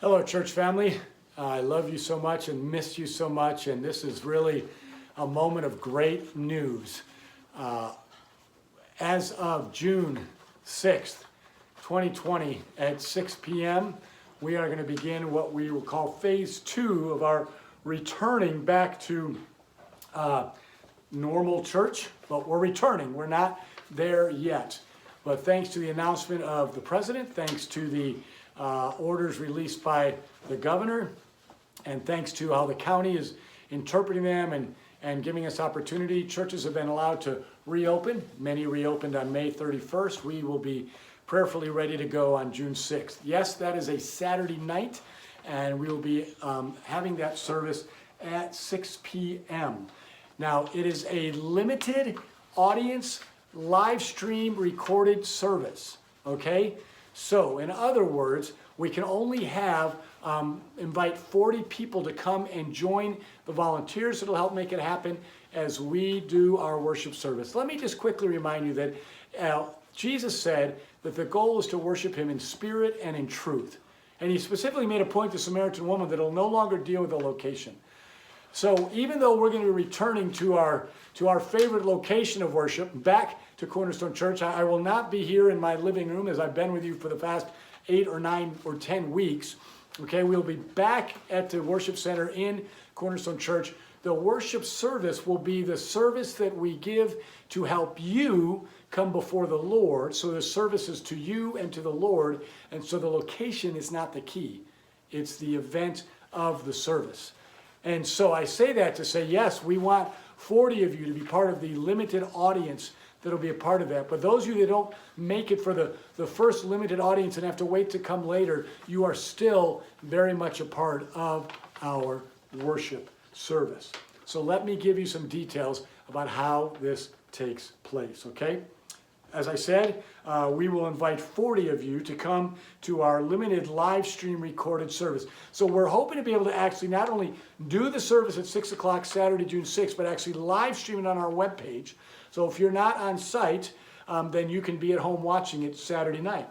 Hello, church family. I love you so much and miss you so much, and this is really a moment of great news. As of June 6th, 2020 at 6 p.m., we are going to begin what we will call phase 2 of our returning back to normal church, but we're returning. We're not there yet. But thanks to the announcement of the president, thanks to the orders released by the governor, and thanks to how the county is interpreting them and giving us opportunity, churches have been allowed to reopen. Many reopened on May 31st. We will be prayerfully ready to go on June 6th. Yes, that is a Saturday night, and we will be having that service at 6 p.m. Now, it is a limited audience, live stream recorded service, okay? So, in other words, we can only invite 40 people to come and join the volunteers that'll help make it happen as we do our worship service. Let me just quickly remind you that Jesus said that the goal is to worship him in spirit and in truth. And he specifically made a point to the Samaritan woman that he'll no longer deal with the location. So even though we're going to be returning to our favorite location of worship, back to Cornerstone Church, I will not be here in my living room as I've been with you for the past 8 or 9 or 10 weeks. Okay, we'll be back at the worship center in Cornerstone Church. The worship service will be the service that we give to help you come before the Lord. So the service is to you and to the Lord, and so the location is not the key. It's the event of the service. And so I say that to say, yes, we want 40 of you to be part of the limited audience that'll be a part of that. But those of you that don't make it for the first limited audience and have to wait to come later, you are still very much a part of our worship service. So let me give you some details about how this takes place, okay? As I said, we will invite 40 of you to come to our limited live stream recorded service. So we're hoping to be able to actually not only do the service at 6 o'clock Saturday, June 6th, but actually live stream it on our webpage. So if you're not on site, then you can be at home watching it Saturday night.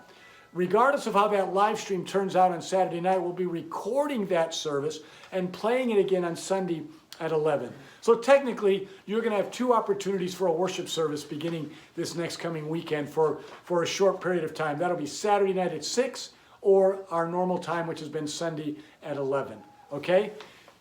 Regardless of how that live stream turns out on Saturday night, we'll be recording that service and playing it again on Sunday at 11. So technically, you're going to have 2 opportunities for a worship service beginning this next coming weekend for a short period of time. That'll be Saturday night at 6 or our normal time, which has been Sunday at 11. Okay?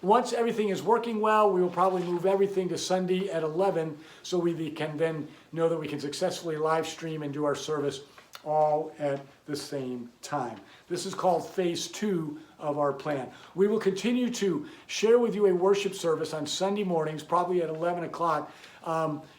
Once everything is working well, we will probably move everything to Sunday at 11 so we can then know that we can successfully live stream and do our service all at the same time. This is called phase 2 of our plan. We will continue to share with you a worship service on Sunday mornings, probably at 11 o'clock,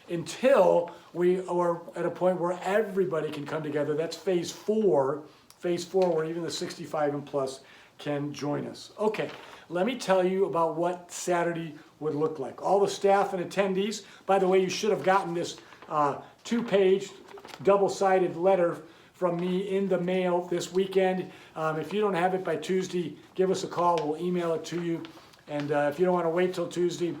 until we are at a point where everybody can come together. That's phase 4, where even the 65 and plus can join us. Okay, let me tell you about what Saturday would look like. All the staff and attendees, by the way, you should have gotten this 2-page double-sided letter from me in the mail this weekend. If you don't have it by Tuesday, give us a call. We'll email it to you. And if you don't want to wait till Tuesday,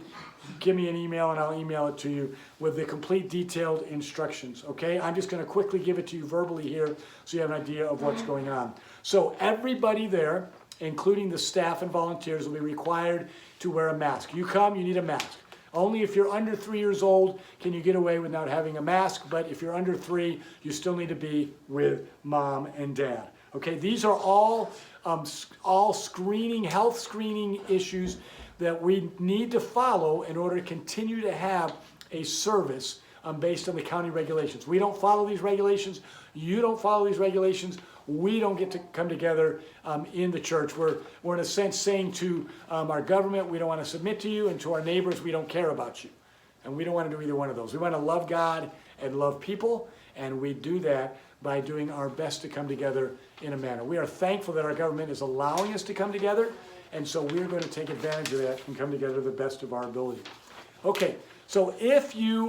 give me an email and I'll email it to you with the complete detailed instructions, okay? I'm just going to quickly give it to you verbally here so you have an idea of what's going on. So everybody there, including the staff and volunteers, will be required to wear a mask. You come, you need a mask. Only if you're under 3 years old can you get away without having a mask, but if you're under 3, you still need to be with mom and dad. Okay, these are all screening, health screening issues that we need to follow in order to continue to have a service based on the county regulations. We don't follow these regulations. You don't follow these regulations. We don't get to come together in the church. We're in a sense saying to our government, we don't want to submit to you, and to our neighbors, we don't care about you. And we don't want to do either one of those. We want to love God and love people, and we do that by doing our best to come together in a manner. We are thankful that our government is allowing us to come together, and so we're going to take advantage of that and come together to the best of our ability. Okay, so if you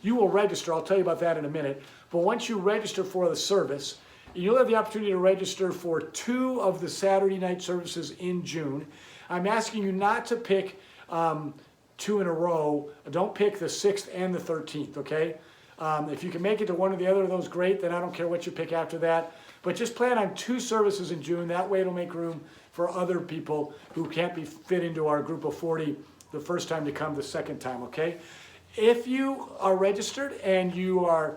will register, I'll tell you about that in a minute, but once you register for the service, you'll have the opportunity to register for 2 of the Saturday night services in June. I'm asking you not to pick 2 in a row. Don't pick the 6th and the 13th, okay? If you can make it to one or the other of those, great. Then I don't care what you pick after that. But just plan on 2 services in June. That way it'll make room for other people who can't be fit into our group of 40 the first time to come the second time, okay? If you are registered and you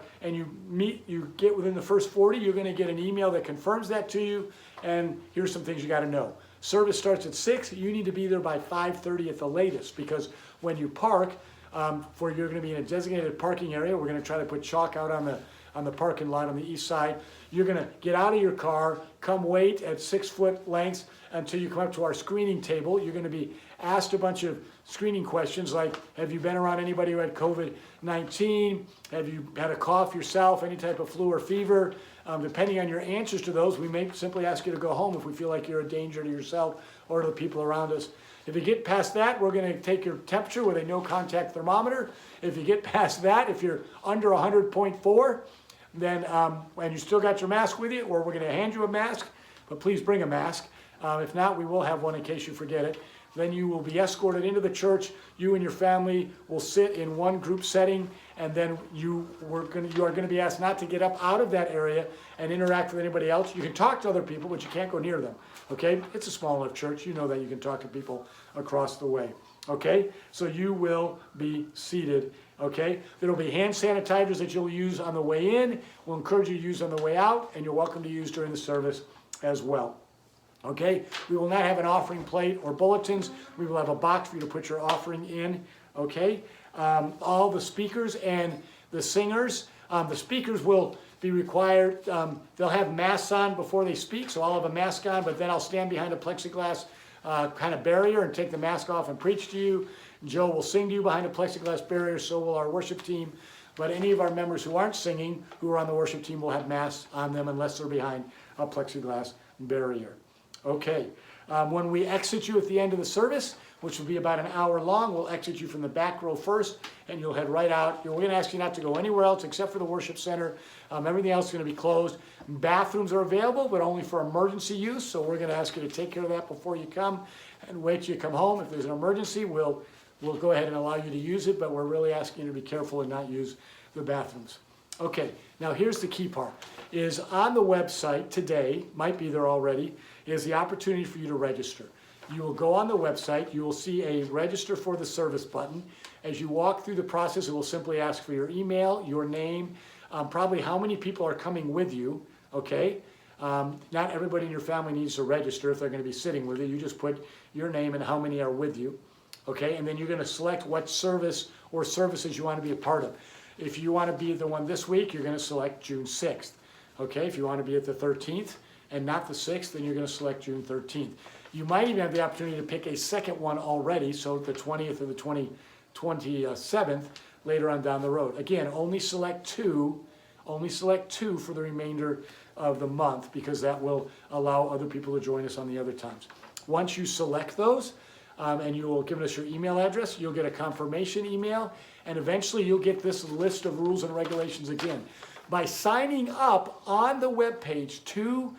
get within the first 40, you're going to get an email that confirms that to you. And here's some things you got to know. Service starts at 6. You need to be there by 5:30 at the latest, because when you park, you're going to be in a designated parking area. We're going to try to put chalk out on the parking lot on the east side. You're going to get out of your car, come wait at 6-foot lengths until you come up to our screening table. You're going to be asked a bunch of screening questions like, have you been around anybody who had COVID-19? Have you had a cough yourself, any type of flu or fever? Depending on your answers to those, we may simply ask you to go home if we feel like you're a danger to yourself or to the people around us. If you get past that, we're going to take your temperature with a no-contact thermometer. If you get past that, if you're under 100.4, then and you still got your mask with you, or we're going to hand you a mask, but please bring a mask. If not, we will have one in case you forget it. Then you will be escorted into the church. You and your family will sit in one group setting, and then you are going to be asked not to get up out of that area and interact with anybody else. You can talk to other people, but you can't go near them. Okay? It's a small enough church. You know that you can talk to people across the way. Okay? So you will be seated. Okay? There will be hand sanitizers that you'll use on the way in. We'll encourage you to use on the way out, and you're welcome to use during the service as well. Okay, we will not have an offering plate or bulletins. We will have a box for you to put your offering in. Okay, all the speakers and the singers, the speakers will be required. They'll have masks on before they speak, so I'll have a mask on, but then I'll stand behind a plexiglass kind of barrier and take the mask off and preach to you. Joe will sing to you behind a plexiglass barrier, so will our worship team. But any of our members who aren't singing, who are on the worship team, will have masks on them unless they're behind a plexiglass barrier. Okay, when we exit you at the end of the service, which will be about an hour long, we'll exit you from the back row first, and you'll head right out. We're going to ask you not to go anywhere else except for the worship center. Everything else is going to be closed. Bathrooms are available, but only for emergency use, so we're going to ask you to take care of that before you come and wait till you come home. If there's an emergency, we'll go ahead and allow you to use it, but we're really asking you to be careful and not use the bathrooms. Okay, now here's the key part, is on the website today, might be there already, is the opportunity for you to register. You will go on the website, you will see a register for the service button. As you walk through the process, it will simply ask for your email, your name, probably how many people are coming with you, okay? Not everybody in your family needs to register if they're going to be sitting with you. You just put your name and how many are with you, okay? And then you're going to select what service or services you want to be a part of. If you want to be the one this week, you're going to select June 6th, okay? If you want to be at the 13th, and not the 6th, then you're going to select June 13th. You might even have the opportunity to pick a second one already, so the 20th or the 27th later on down the road. Again, only select two for the remainder of the month, because that will allow other people to join us on the other times. Once you select those, and you will give us your email address, you'll get a confirmation email, and eventually you'll get this list of rules and regulations again. By signing up on the webpage to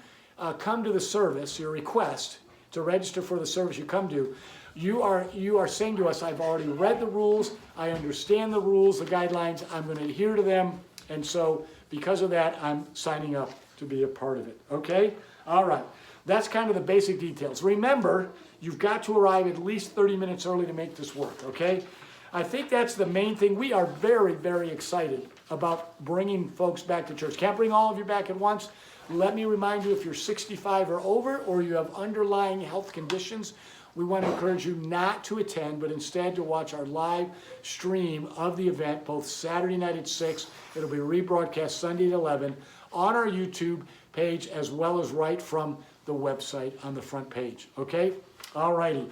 come to the service, your request to register for the service you come to, you are saying to us, I've already read the rules, I understand the rules, the guidelines, I'm going to adhere to them, and so because of that, I'm signing up to be a part of it. Okay? All right. That's kind of the basic details. Remember, you've got to arrive at least 30 minutes early to make this work, okay? I think that's the main thing. We are very, very excited about bringing folks back to church. Can't bring all of you back at once. Let me remind you, if you're 65 or over, or you have underlying health conditions, we want to encourage you not to attend, but instead to watch our live stream of the event, both Saturday night at 6, it'll be rebroadcast Sunday at 11, on our YouTube page, as well as right from the website on the front page, okay? All righty.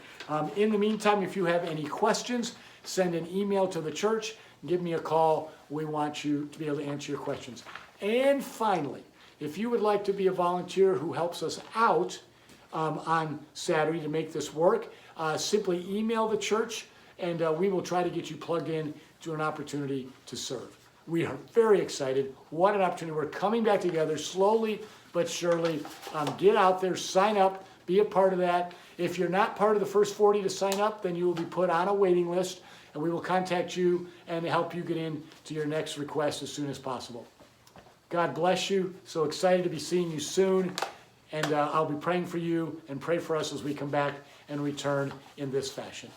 In the meantime, if you have any questions, send an email to the church, give me a call. We want you to be able to answer your questions. And finally, if you would like to be a volunteer who helps us out on Saturday to make this work, simply email the church, and we will try to get you plugged in to an opportunity to serve. We are very excited. What an opportunity. We're coming back together slowly but surely. Get out there, sign up, be a part of that. If you're not part of the first 40 to sign up, then you will be put on a waiting list. and we will contact you and help you get in to your next request as soon as possible. God bless you. So excited to be seeing you soon. And I'll be praying for you and pray for us as we come back and return in this fashion.